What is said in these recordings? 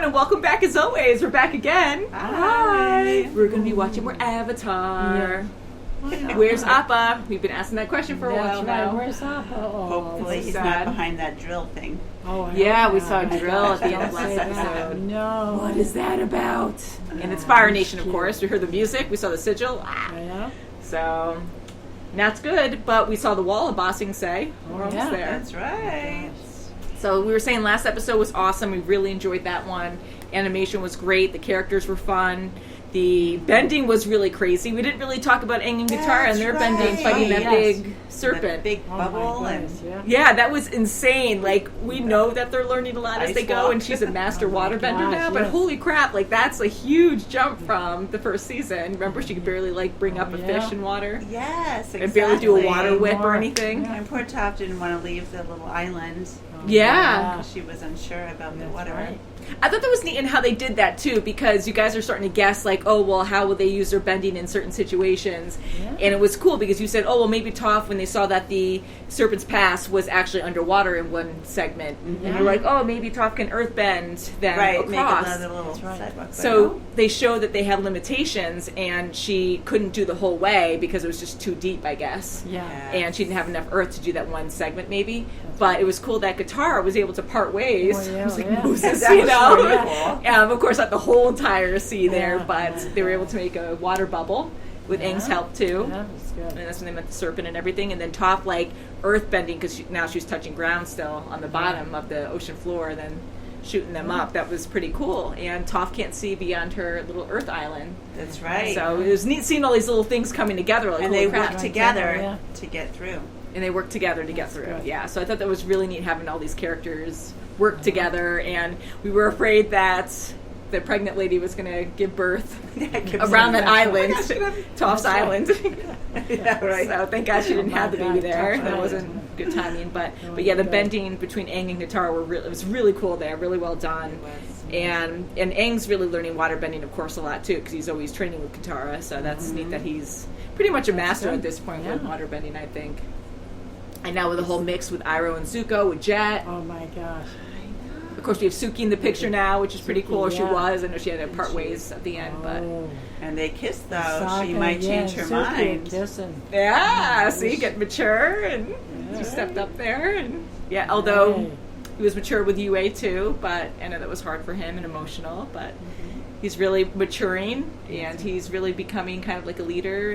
and welcome back as always. We're back again. Hi. We're going to be watching more Avatar. Yeah. Where's Appa? We've been asking that question for a while now. Where's Appa? Hopefully he's not behind that drill thing. Oh, yeah, we saw a drill at the end of last episode. No. What is that about? And it's Fire Nation, of course. We heard the music. We saw the sigil. Yeah. So, that's good. But we saw the wall of Bossing Say. We're almost there. That's right. So we were saying last episode was awesome. We really enjoyed that one. Animation was great. The characters were fun. The bending was really crazy. We didn't really talk about Aang and Katara and their bending, fighting that big serpent. That big bubble. Yeah, that was insane. Like, we know that they're learning a lot as they go, and she's a master waterbender now, but holy crap, like, that's a huge jump from the first season. Remember, she could barely, like, bring up a fish in water? Yes, exactly. And barely do a water whip or anything. Yeah. And poor Toph didn't want to leave the little island. Yeah. She was unsure about the water. Right. I thought that was neat in how they did that, too, because you guys are starting to guess, like, oh, well, how will they use their bending in certain situations? Yeah. And it was cool because you said, oh, well, maybe Toph, when they saw that the Serpent's Pass was actually underwater in one segment, and you're like, oh, maybe Toph can earthbend them across. Make another little sidewalk. So they show that they have limitations, and she couldn't do the whole way because it was just too deep, I guess. Yeah. And she didn't have enough earth to do that one segment, maybe. But it was cool that Katara was able to part ways. It was like Moses, you know? Of course, not the whole entire sea there, but they were able to make a water bubble with Aang's help, too. Yeah, that's good. And that's when they met the serpent and everything. And then Toph, like, earth bending, because now she's touching ground still on the bottom of the ocean floor, and then shooting them up. That was pretty cool. And Toph can't see beyond her little earth island. That's right. So it was neat seeing all these little things coming together. Like, and they work together to get through. And they work together to get through. Yeah, so I thought that was really neat having all these characters work together. And we were afraid that the pregnant lady was going to give birth around that island, Toph's Island. Yeah, right. So thank God she didn't have the baby there. That wasn't good timing. But yeah, the bending between Aang and Katara it was really cool there, really well done. And Aang's really learning waterbending, of course, a lot too, because he's always training with Katara. So that's neat that he's pretty much a master at this point with waterbending, I think. And now with the whole mix with Iroh and Zuko, with Jet. Oh my gosh. Of course, we have Suki in the picture now, which is pretty cool. She was. I know she had to part ways at the end, but and they kissed though. She might change her mind. Kissing. Yeah, see, get mature, and she stepped up there, and although he was mature with UA too, but I know that was hard for him and emotional, but he's really maturing, and he's really becoming kind of like a leader,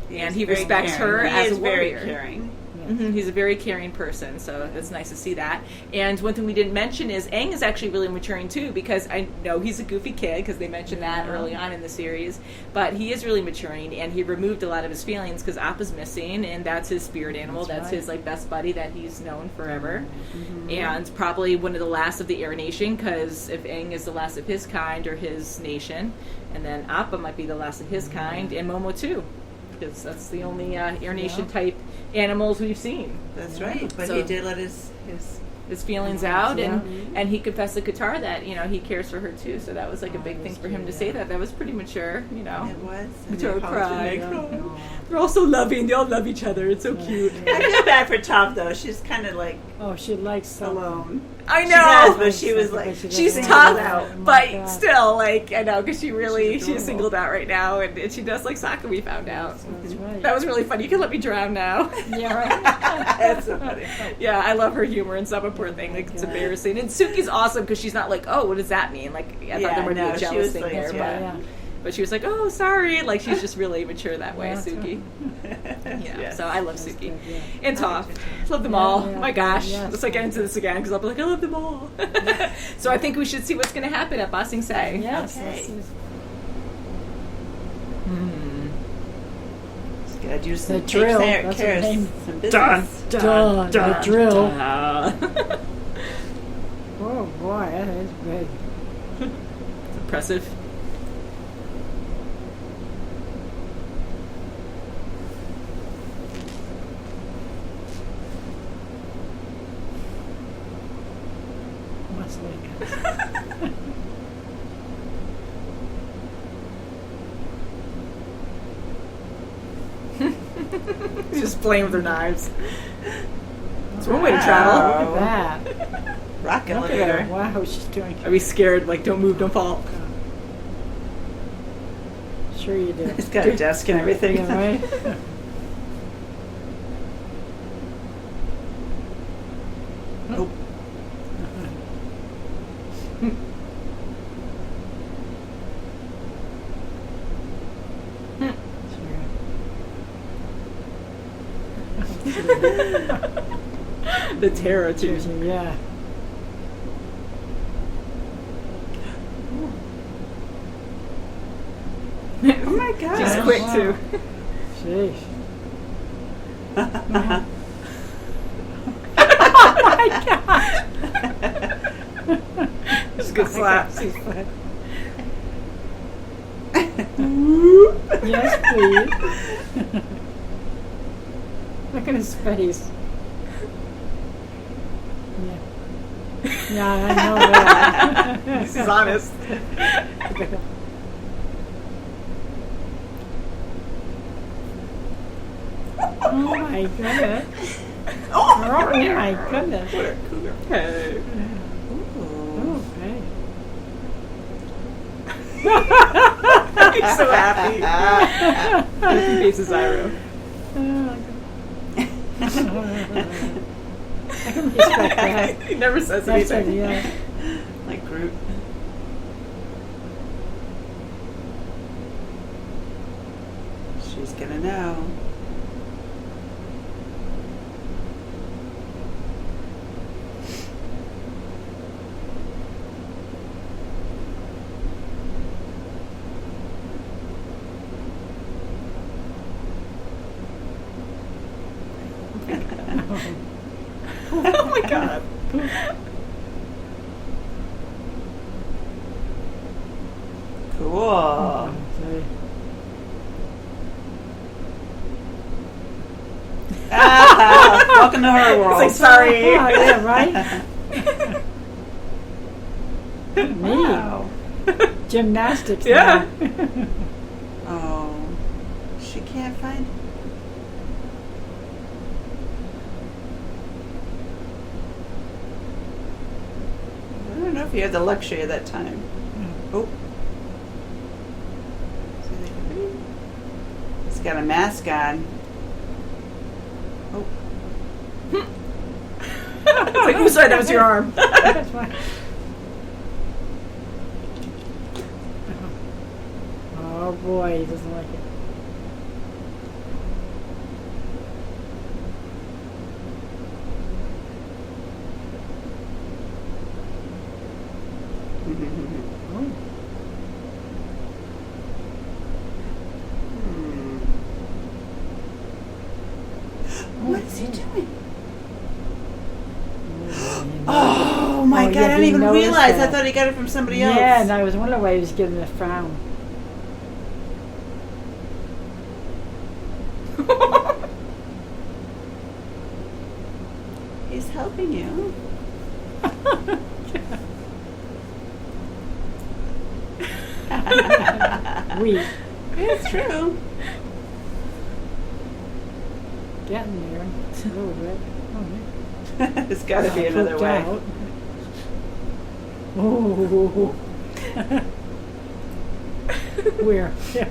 and he respects her as a warrior. Very caring. He's a very caring person, so it's nice to see that. And one thing we didn't mention is Aang is actually really maturing too, because I know he's a goofy kid, because they mentioned that early on in the series, but he is really maturing, and he removed a lot of his feelings because Appa's missing, and that's his spirit animal. That's his like best buddy that he's known forever, and probably one of the last of the Air Nation, because if Aang is the last of his kind or his nation, and then Appa might be the last of his kind, and Momo too, because that's the only Air Nation type animals we've seen. That's right. But so he did let his feelings out, and he confessed to Katara that he cares for her too. So that was like a big thing for him to say that. That was pretty mature, It was. Katara cried. They're all so loving. They all love each other. It's so cute. I feel bad for Toph though. She's kind of like she likes alone. I know, she does, but she was like she's tough, but still, like I know because she's singled out right now, and she does like Sokka. We found out. That was really funny. You can let me drown now. Yeah, right. That's so funny. Yeah, I love her humor and stuff. A poor thing, like it's embarrassing. And Suki's awesome because she's not like, oh, what does that mean? Like I thought there might be a jealous thing there, but she was like, oh, sorry. Like she's just really mature that way, Suki. So I love Suki and Toph. Love them all. Oh my gosh, let's like get into this again because I'll be like, I love them all. So I think we should see what's going to happen at Ba Sing Se. Yes. Okay. Gotta do some the drill. That's some business. Dun, the drill. Oh boy, that is big. It's impressive. Just playing with their knives. It's one way to travel. Look at that. rock Look at elevator. her. Wow, she's doing Are we scared? Like, don't move, don't fall. Sure you do. It's got a desk and everything. Yeah, right? Nope. The terror, too. Yeah. Oh my god. She's quick, Wow. too. Sheesh. Just a good slap. She's fun. Whoop. Yes, please. Look at his face. Yeah. Yeah, I know that. This is honest. Oh my goodness. Oh, Oh my goodness. what a cougar. Hey. Ooh. Okay. He's so happy. Happy faces Iro. I can respect that. He never says That's it, anything. yeah. Like Groot. She's gonna know. Oh my god. Cool. Okay. Ah, welcome to her world. It's like, sorry. Oh, yeah, right? Me. Wow. Gymnastics. Yeah. now. Oh, she can't find. I don't know if you had the luxury of that time. Oh. He's got a mask on. Oh. It's like, who said that was your arm? That's fine. Oh boy, he doesn't like it. Oh. What is he doing? Oh, Oh my Oh, god, yeah, I didn't he even noticed realize. I that. thought he got it from somebody else. yeah, and I was wondering why he was giving a frown. He's helping you. We It's true. getting there a little bit. Oh, yeah. There's got to be another Pooped way. out. Oh. Where? Yeah.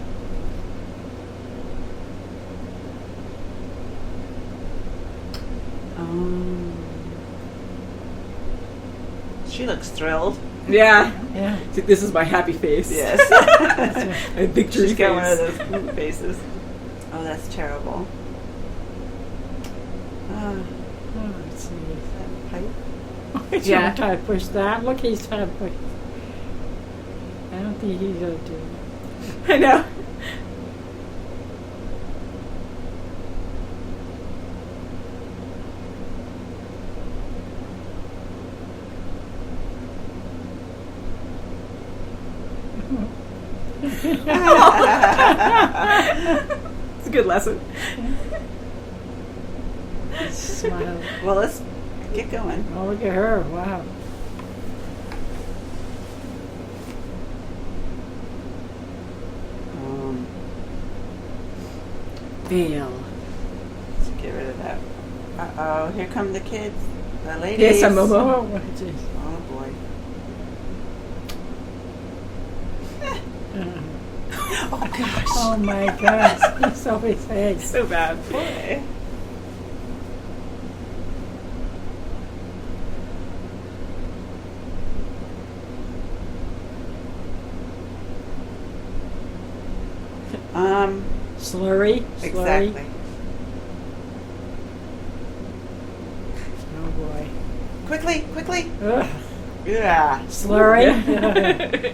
She looks thrilled. Yeah. Yeah. See, this is my happy face. Yes. My victory She's got one of face. those faces. Oh, that's terrible. Oh, let's see. Is that pipe? He's Yeah. trying to push that. Look, he's trying to push. I don't think he's going to do it. I know. It's a good lesson. Smile. Well, let's get going. Oh, look at her. Wow. Fail. Let's get rid of that. Uh-oh, here come the kids. The ladies. Yes, I'm Momo. Oh, jeez. Oh boy. Oh gosh. Oh my gosh. He's so his head. So bad. Boy. Slurry. Exactly. Oh boy. Quickly. Ugh. Yeah. Slurry.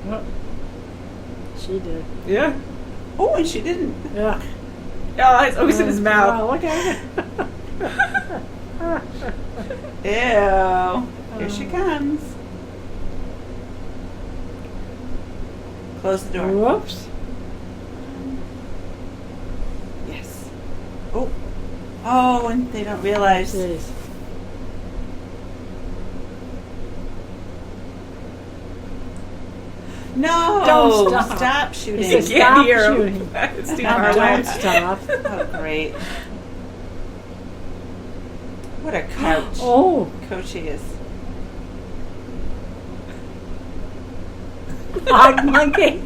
Oh, she did. Yeah. Oh, and she didn't. Ugh. Oh, it's always in his mouth. Oh, look at it. Ew. Here she comes. Close the door. Whoops. Yes. Oh. Oh, and they don't realize. Jeez. No. Don't stop. Stop shooting. He You says, can't "Stop hear him. shooting." It's too far Don't away. stop. Oh, great. What a couch. Oh, Coach he is. hog monkey.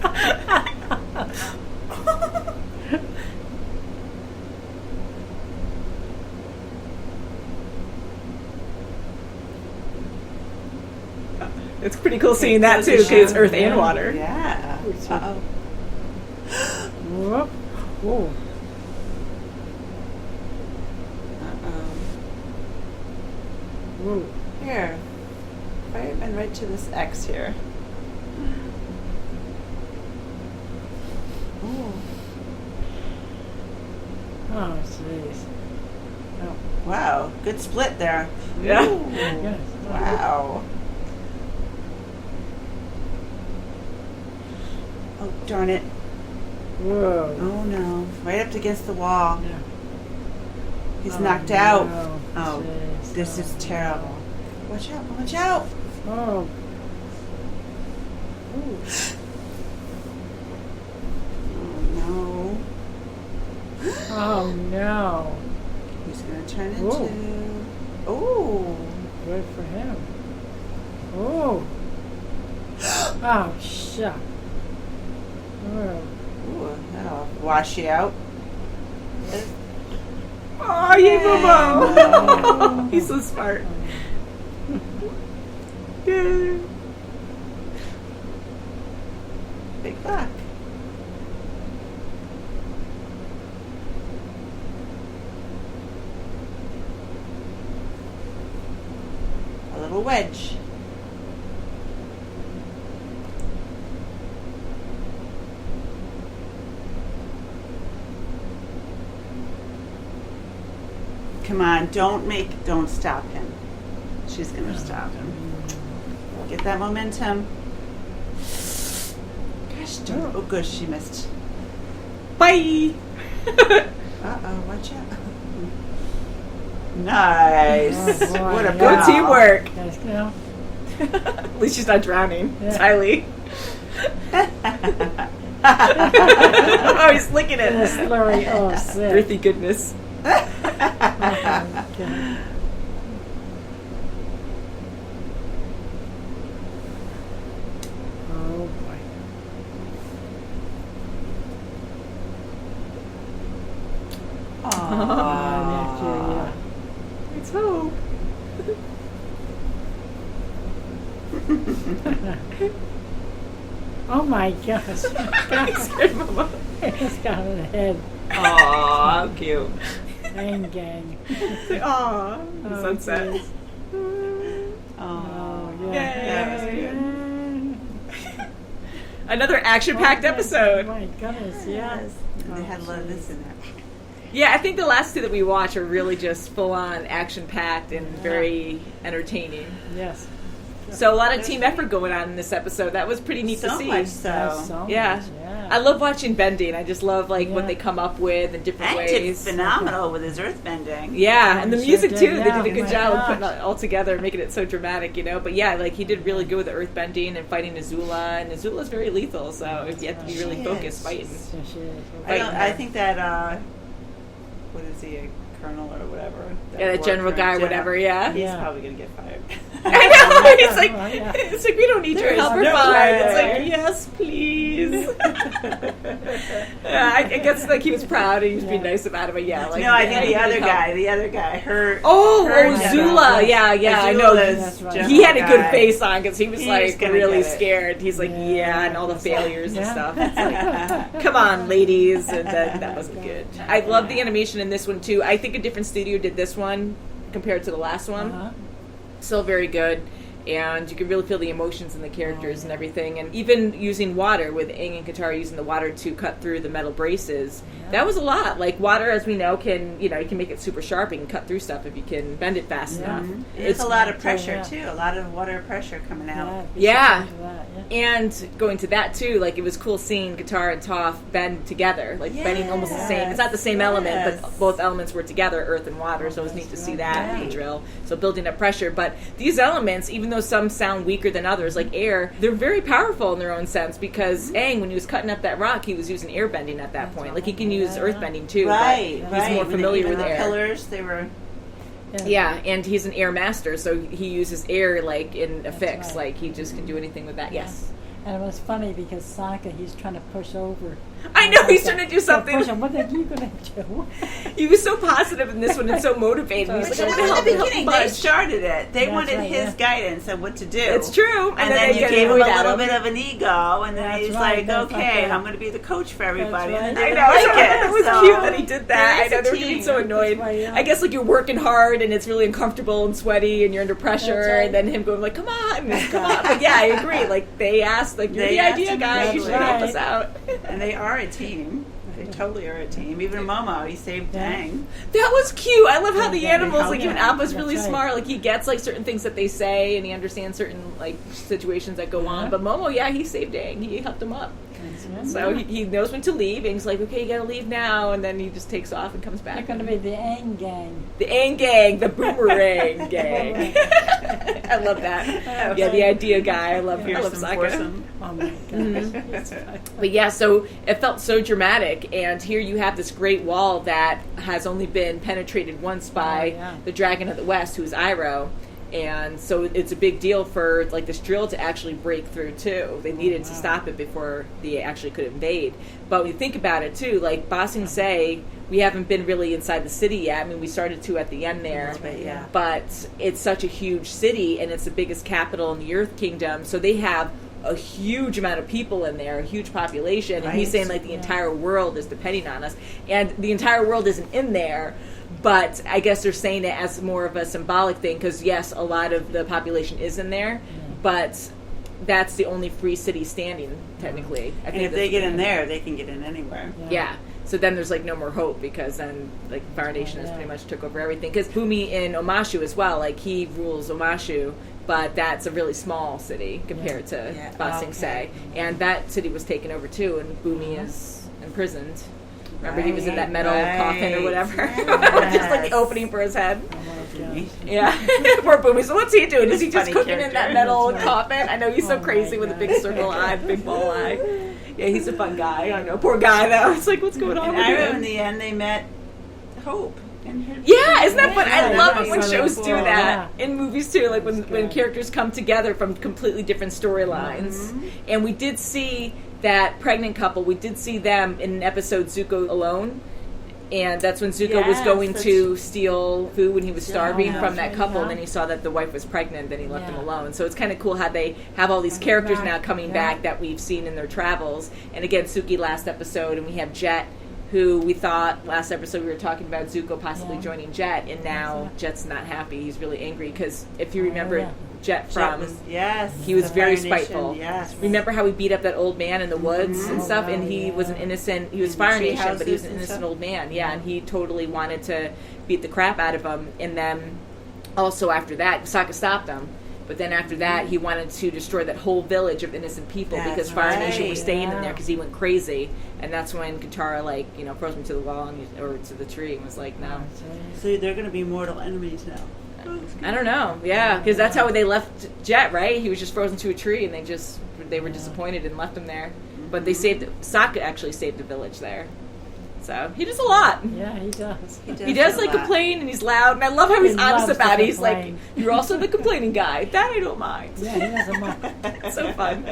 It's pretty cool seeing that too, because it's earth and water. Yeah. Uh-oh. Whoop. Oh. Uh-oh. Whoa. Here. Fireman right to this X here. Ooh. Oh, jeez. Oh. Wow. Good split there. Yeah. Ooh. Yes. Wow. Oh, darn it. Whoa. Oh, no. Right up against the wall. Yeah. He's Oh, knocked out. no. Oh, Jeez. this is terrible. Watch out. Watch out. Oh. Ooh. Oh, no. Oh, no. He's going to turn into... Ooh. Oh. Good for him. Oh. Oh, shuck. Oh. Ooh, that'll wash you out. Oh, yay, Momo! Yeah. He's so smart. Yay. Big luck. A little wedge. Come on, don't stop him. She's gonna stop him. Get that momentum. Gosh, don't. Oh, good, she missed. Bye! Uh-oh, watch out. Nice. Oh, boy, What a yeah. Good pal. teamwork. Yes, no. At least she's not drowning. Yeah. Tylee. Oh, he's licking The it. slurry. Oh, sick. Earthy goodness. Oh, God. Oh, boy. Aww. It's hope. Oh, my gosh. He scared Momo. It's got a head. Aw, cute. Bang, gang. Aw, the Oh, sunset. geez. Oh, yeah. that was good. Another action-packed Oh, episode. my goodness, yes. And they had a lot of this in there. Yeah, I think the last two that we watch are really just full-on action-packed and very entertaining. Yes. So a lot of team effort going on in this episode. That was pretty neat to So see. much Yes, so. so Yeah. much, yeah. I love watching bending. I just love what they come up with in different And ways. it's phenomenal with his earth bending. Yeah, and the Sure music did, too. yeah. They did a good Oh my job of gosh. putting it all together, making it so dramatic, But yeah, he did really good with the earth bending and fighting Azula, and Azula's very lethal, so you have to be really She focused is. fighting. So she is. I think that what is he, a colonel or whatever? Yeah, the war general guy, colonel, whatever. Yeah. He's Yeah. probably gonna get fired. I know. It's like Oh, yeah. it's like we don't need your There's help. We're no fine. way. It's like yes, please. I guess he was proud and he was being nice about it, but yeah. No, I think he the other needed help. guy, her. Oh, her Zula. Yeah, I know. Azula's That's right. general He had a good guy. face on because he was He's gonna really get it. scared. He's like, Yeah. and all the failures and Yeah. stuff. It's like, come on, ladies, and that wasn't good. I love the animation in this one too. I think a different studio did this one compared to the last one. Uh-huh. Still very good. And you can really feel the emotions in the characters and everything. And even using water, with Aang and Katara using the water to cut through the metal braces, that was a lot. Water, as we know, can, you can make it super sharp. You can cut through stuff if you can bend it fast enough. It's a lot of pressure Yeah. too. A lot of water pressure coming out. Yeah. Yeah. And going to that too, it was cool seeing Katara and Toph bend together, bending almost the same. It's not the same element, but both elements were together, earth and water. So it was neat to see that in the drill. So building up pressure. But these elements, even though some sound weaker than others, like air, they're very powerful in their own sense, because Aang, when he was cutting up that rock, he was using air bending at that point. He can use earth bending too, Right, but right. he's more familiar with the air. pillars, they were. Yeah, and he's an air master, so he uses air in a fix. right. He just can do anything with that. Yes. And it was funny because Sokka, he's trying to push over. I know, he's trying to do something. Push him. What are you going to do? He was so positive in this one and so motivating. He's But like, in "I'm the gonna help beginning, you." they started it. They That's wanted right, his yeah. guidance on what to do. It's true. And then they you get gave him a annoyed at little him. bit of an ego, and then That's he's right, like, that's okay, like I'm going to be the coach for everybody. That's And right. they I didn't know. like it. It was so cute that he did that. I it's know a they were getting team. so annoyed. That's right, yeah. I guess you're working hard and it's really uncomfortable and sweaty and you're under pressure, That's right. and then him going come on, come on. But yeah, I agree. They asked, you're They the asked idea him guy. You should exactly. help us out. And they are a team. They totally are a team. Even Momo, he saved Aang. That was cute. I love how the Yeah, animals, they even help him. Appa's really That's right. smart. He gets certain things that they say, and he understands certain situations that go on. But Momo, he saved Aang. He helped him up. So he knows when to leave. Aang's like, okay, you gotta leave now, and then he just takes off and comes They're back. going to be the Aang gang. The Aang gang, the boomerang gang. I love that. Yeah, the idea guy. I love Fearsome Sokka. foursome. Oh my gosh. But yeah, so it felt so dramatic, and here you have this great wall that has only been penetrated once by the Dragon of the West, who's Iroh. And so it's a big deal for this drill to actually break through too. They needed to stop it before they actually could invade. But when you think about it too, Ba Sing Se, we haven't been really inside the city yet. I mean, we started to at the end there. But it's such a huge city, and it's the biggest capital in the Earth Kingdom. So they have a huge amount of people in there, a huge population. And he's saying the entire world is depending on us. And the entire world isn't in there. But I guess they're saying it as more of a symbolic thing, because yes, a lot of the population is in there, but that's the only free city standing, technically. I And think if they get in there, they can get in anywhere. yeah. So then there's no more hope, because then Fire Nation has pretty much took over everything. Because Bumi in Omashu as well, he rules Omashu, but that's a really small city compared to Ba Sing Se, and that city was taken over too, and Bumi is imprisoned. Remember, he was in that metal coffin or whatever. Just the opening for his head. Yeah. Poor Boomy. So what's he doing? Is he just Funny cooking in character. that metal That's right. coffin? I know he's so crazy with a big circle eye, big ball eye. Yeah, he's a fun guy. I know. Poor guy, though. It's what's going on And with Iroh, him? in the end, they met Hope. Yeah, isn't that fun? I Yeah, love that's it when so shows cool. do that. Yeah. In movies, too. When characters come together from completely different storylines. And we did see that pregnant couple. We did see them in an episode, Zuko Alone. And that's when Zuko was Yes, going that's- to steal food when he was starving Yeah, from that that's couple, right, and then he saw that the wife was pregnant, then he left Yeah. him alone. So it's kind of cool how they have all these characters back, now coming yeah. back that we've seen in their travels. And again, Suki last episode, and we have Jet, who we thought last episode we were talking about Zuko possibly Yeah. joining Jet, and now Jet's not happy. He's really angry because if you Oh, remember yeah. Jet Jet from... was, yes, He was the very Fire Nation, spiteful. Yes. Remember how he beat up that old man in the woods and stuff? And he was an innocent... He was In Fire tree Nation, but he was houses an and innocent stuff? old man. Yeah, and he totally wanted to beat the crap out of him. And then also after that, Sokka stopped him. But then after that, he wanted to destroy that whole village of innocent people because Fire Nation was staying in there because he went crazy. And that's when Katara, like, you know, froze him to the wall or to the tree and was like, no. So they're going to be mortal enemies now. I don't know. Yeah, because that's how they left Jet, right? He was just frozen to a tree, and they were disappointed and left him there. But they Sokka actually saved the village there. So he does a lot. Yeah, he does. He does like complain, and he's loud, and I love how he's honest about it. He's like, "You're also the complaining guy. That I don't mind." Yeah, he doesn't mind. So fun.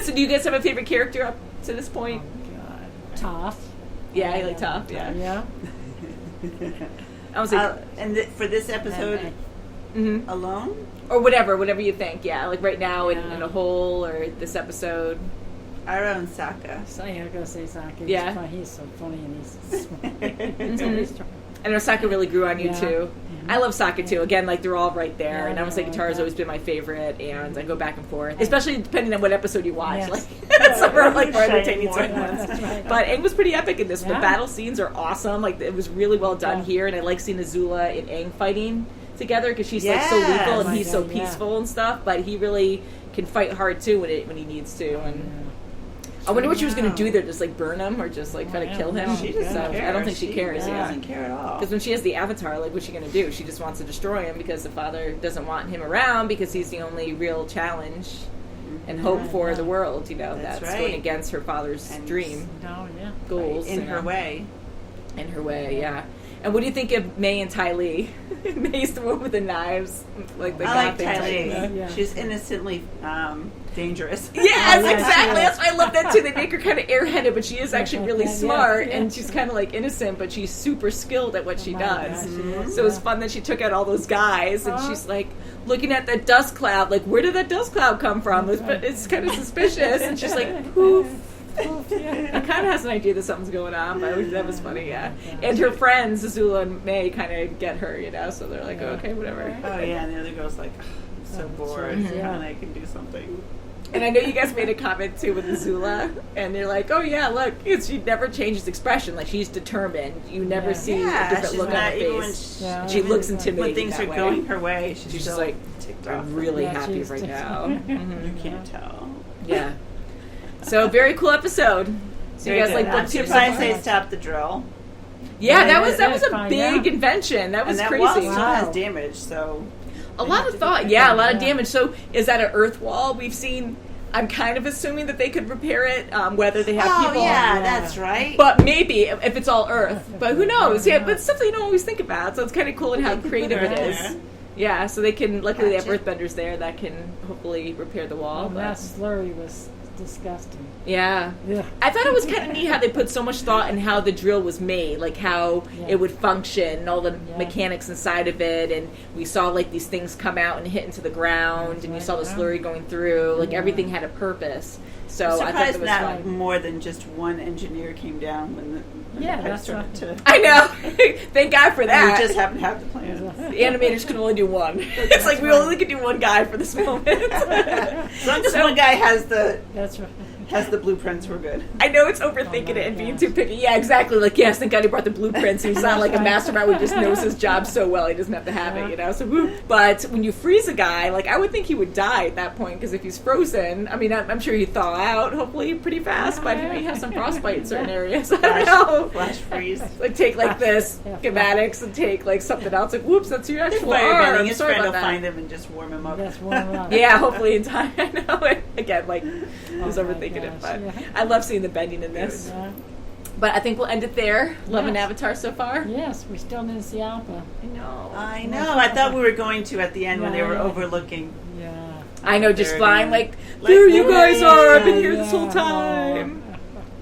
So do you guys have a favorite character up to this point? Oh, God. Toph. Yeah, I like Toph. Yeah. Yeah. I was like, and for this episode alone, or whatever you think. Yeah, like right now in a whole or this episode. Our own Sokka. So I'm gonna say Sokka. Yeah. He's so funny and he's smart. I know Sokka really grew on you too. I love Sokka too. Again, like they're all right there, Yeah, and I would say they're all Katara's right always been my favorite, and I go back and forth, especially depending on what episode you watch. Yes. Like some are like more Shining entertaining more. certain Yeah, ones. that's right. But Aang was pretty epic in this. The Yeah. battle scenes are awesome. Like it was really well done Yeah. here, and I like seeing Azula and Aang fighting together because she's like so Yes. lethal and Oh my he's so God, yeah. peaceful and stuff. But he really can fight hard too when he needs to. And I wonder what she was going to do there, just like burn him or just like try to kill him. She doesn't So, care. I don't think she cares. She Yeah. doesn't care at all. Because when she has the Avatar, like, what's she going to do? She just wants to destroy him because the father doesn't want him around because he's the only real challenge and hope for the world, you know, That's that's right. going against her father's And dream, No, yeah. goals. in you her know, way. In her way, yeah. And what do you think of May and Ty Lee? May's the one with the knives. Like the I like goth Ty thing. Lee. Yeah. She's innocently dangerous. Yes, Yeah, exactly. yeah. That's why I love that too. They make her kind of airheaded, but she is actually really Yeah, smart, yeah. and she's kind of like innocent, but she's super skilled at what she my does. gosh, she is, So it was yeah. fun that she took out all those guys, and Uh-huh. she's like looking at the dust cloud, like where did that dust cloud come from? It's kind of suspicious, and she's like, poof. Yeah. I kind of has an idea that something's going on, but that was funny, yeah. And her friends, Azula and May, kind of get her, you know, so they're like, Yeah. okay, whatever. Oh yeah, and the other girl's like, I'm so bored, Yeah. and I can do something. And I know you guys made a comment too with Azula, and they're like, "Oh yeah, look, she never changes expression. Like she's determined. You never Yeah. see a different she's look on not her even when face. Yeah. She looks when intimidating things that are way. going her way. She's She's just still like, ticked off. I'm really Yeah, happy she's right just- now. You Mhm. can't tell. Yeah. So very cool episode. So you guys like book I'm two? so surprised far? they stopped the drill. Yeah, that Yeah, was that's a fine, big yeah. invention. That was And that crazy. wall still Wow. has damage, so A lot of thought. Yeah, a lot of damage. So is that an earth wall? We've seen. I'm kind of assuming that they could repair it, whether they have people. yeah, Yeah. that's right. But maybe if it's all Earth. But who knows? Yeah, but it's stuff that you don't always think about. So it's kind of cool in how creative it is. Yeah. Yeah, so they can. Luckily, they have Gotcha. earthbenders there that can hopefully repair the wall. Oh, but- that slurry was disgusting. yeah. Yeah. I thought it was kind of neat how they put so much thought in how the drill was made, like how Yeah. it would function, and all the Yeah. mechanics inside of it, and we saw like these things come out and hit into the ground, and you right, saw the yeah. slurry going through. Like Yeah. everything had a purpose. So I'm I thought surprised it was not fun. more than just one engineer came down when Yeah, the pipe that's started right. to. I know. Thank God for We that. just happen to have the plan. The animators can only do one. It's like we only can do one guy for this moment. As long as one guy has That's right. the blueprints, we're good. I know it's overthinking it and being too picky. Yeah, exactly. Like, yes, thank God he brought the blueprints. He's not like a mastermind who just knows his job so well he doesn't have to have it, you know? So, woo. But when you freeze a guy, like, I would think he would die at that point because if he's frozen, I mean, I'm sure he'd thaw out, hopefully pretty fast, but he may have some frostbite in certain areas. I don't know. Flash freeze. Like, take like this Yeah. schematics and take like something else. Like, whoops, that's your actual arm. Firebending. His Sorry friend will about that. find him and just warm him up. That's one up. Yeah, hopefully in time. I know. Again, like, I was Oh my overthinking it, gosh, but yeah. I love seeing the bending in this. Yeah. But I think we'll end it there. Love and Yes. Avatar so far. Yes, we still didn't see Appa. I know. I know. I thought we were going to at the end when they were Yeah. overlooking. Yeah. I know, just There flying again. like, there you Like, guys are. I've been here Yeah. this whole time.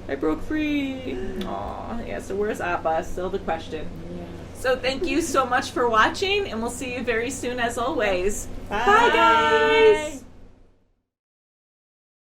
I broke free. Aw, yeah. So where's Appa? Still the question. Yeah. So thank you so much for watching, and we'll see you very soon as always. Bye. Bye, guys.